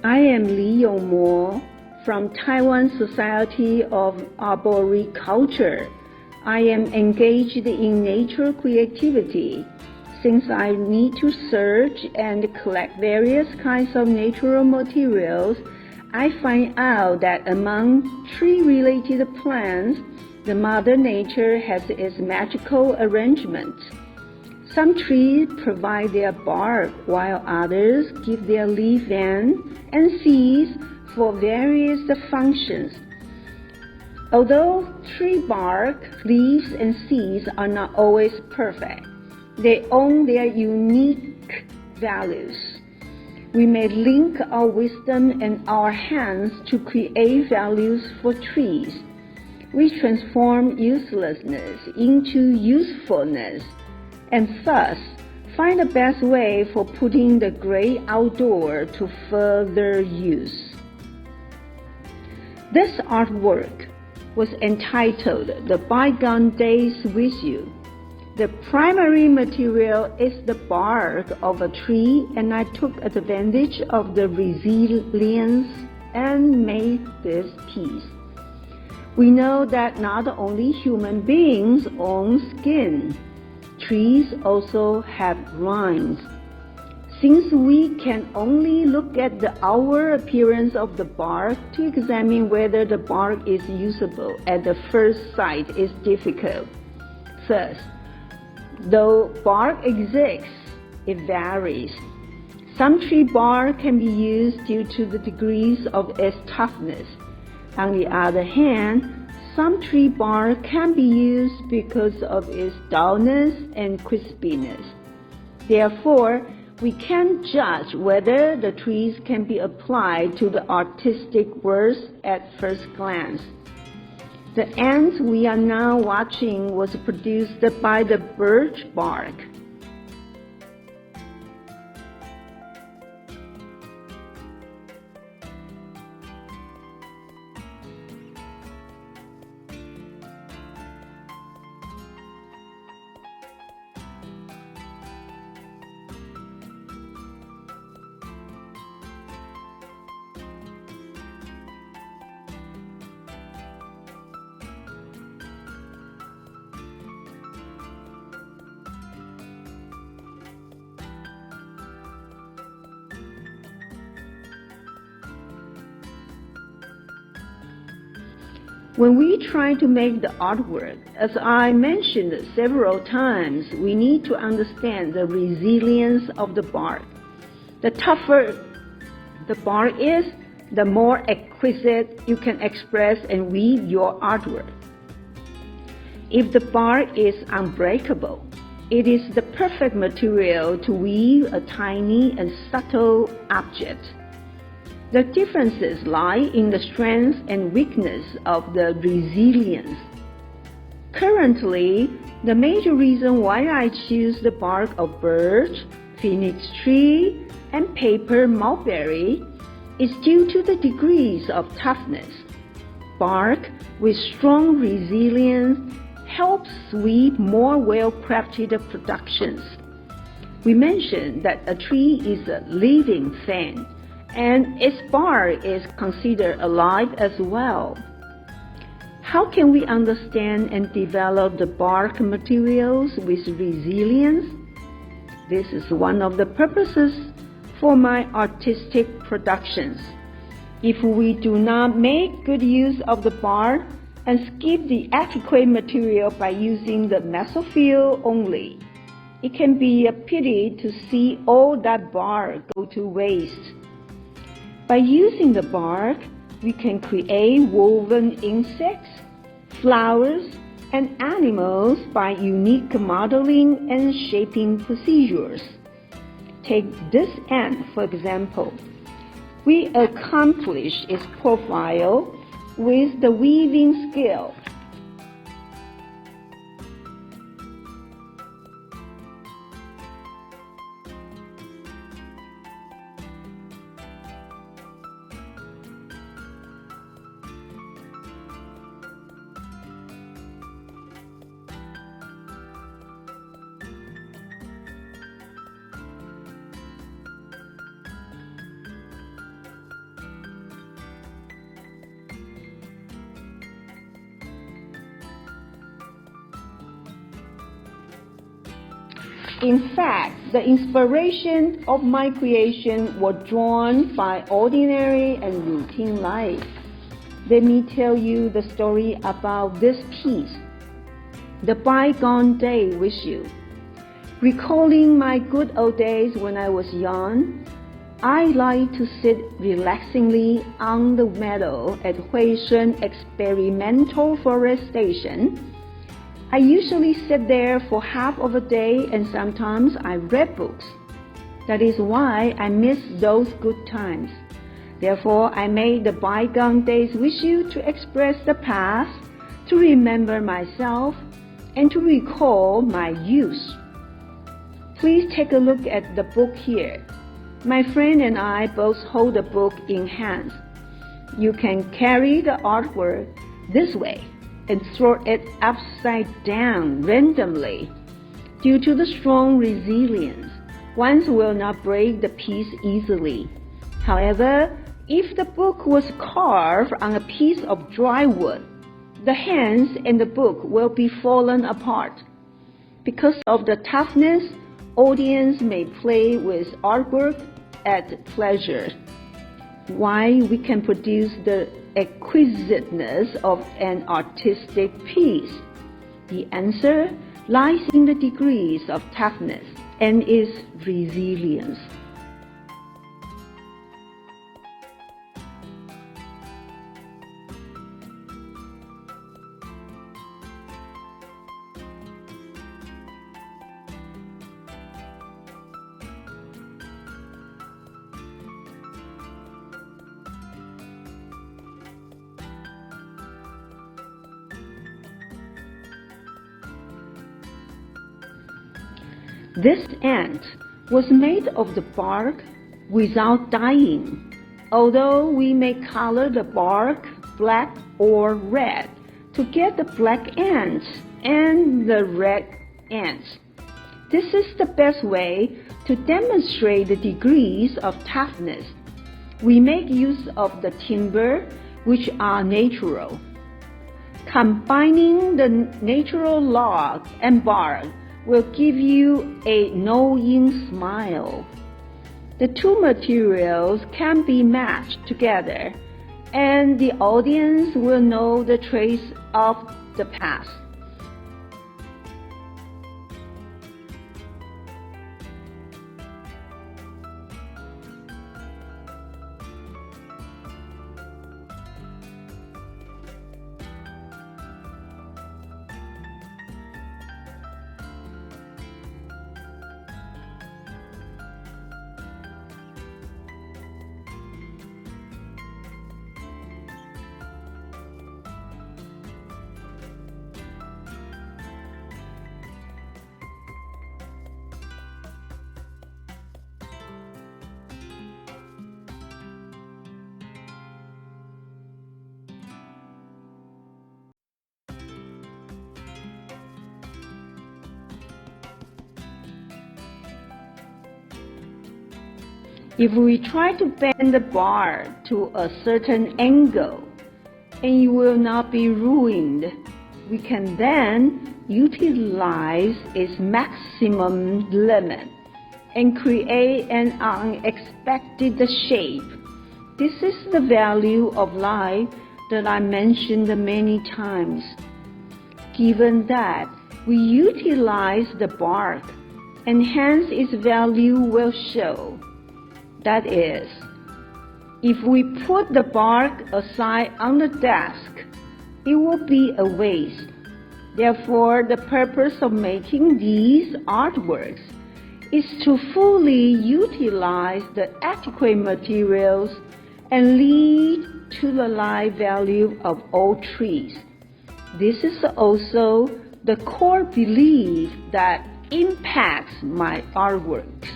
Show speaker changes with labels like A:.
A: I am Li永謨from Taiwan Society of Arboriculture. I am engaged in nature creativity. Since I need to search and collect various kinds of natural materials, I find out that among tree-related plants, the Mother Nature has its magical arrangement. Some trees provide their bark, while others give their leaf end and seeds for various functions. Although tree bark, leaves, and seeds are not always perfect, they own their unique values. We may link our wisdom and our hands to create values for trees. We transform uselessness into usefulness, and thus find the best way for putting the great outdoor to further use. This artwork was entitled "The Bygone Days with You." The primary material is the bark of a tree, and I took advantage of the resilience and made this piece. We know that not only human beings own skin, trees also have rinds. Since we can only look at the outward appearance of the bark to examine whether the bark is usable at the first sight is difficult. Thus, though bark exists, it varies. Some tree bark can be used due to the degrees of its toughness. On the other hand, some tree bark can be used because of its dullness and crispiness. Therefore, we can't judge whether the trees can be applied to the artistic works at first glance. The ant we are now watching was produced by the birch bark. When we try to make the artwork, as I mentioned several times, we need to understand the resilience of the bark. The tougher the bark is, the more exquisite you can express and weave your artwork. If the bark is unbreakable, it is the perfect material to weave a tiny and subtle object. The differences lie in the strength and weakness of the resilience. Currently, the major reason why I choose the bark of birch, phoenix tree, and paper mulberry is due to the degrees of toughness. Bark with strong resilience helps weave more well-crafted productions. We mentioned that a tree is a living thing, and its bark is considered alive as well. How can we understand and develop the bark materials with resilience? This is one of the purposes for my artistic productions. If we do not make good use of the bark and skip the adequate material by using the mesophil only, it can be a pity to see all that bark go to waste. By using the bark, we can create woven insects, flowers, and animals by unique modeling and shaping procedures. Take this ant, for example. We accomplish its profile with the weaving skill. In fact, the inspiration of my creation was drawn by ordinary and routine life. Let me tell you the story about this piece, The Bygone Day with You. Recalling my good old days when I was young, I like to sit relaxingly on the meadow at Huishan Experimental Forest Station. I usually sit there for half of a day, and sometimes I read books. That is why I miss those good times. Therefore, I made the bygone days with you to express the past, to remember myself, and to recall my youth. Please take a look at the book here. My friend and I both hold the book in hands. You can carry the artwork this way and throw it upside down randomly. Due to the strong resilience, one will not break the piece easily. However, if the book was carved on a piece of dry wood, the hands and the book will be fallen apart. Because of the toughness, audience may play with artwork at pleasure. Why we can produce the exquisiteness of an artistic piece? The answer lies in the degrees of toughness and its resilience. This ant was made of the bark without dyeing, although we may color the bark black or red to get the black ants and the red ants. This is the best way to demonstrate the degrees of toughness. We make use of the timber, which are natural. Combining the natural log and bark will give you a knowing smile. The two materials can be matched together, and the audience will know the trace of the past. If we try to bend the bar to a certain angle, and you will not be ruined, we can then utilize its maximum limit and create an unexpected shape. This is the value of life that I mentioned many times. Given that we utilize the bark, and hence its value will show. That is, if we put the bark aside on the desk, it will be a waste. Therefore, the purpose of making these artworks is to fully utilize the adequate materials and lead to the life value of all trees. This is also the core belief that impacts my artworks.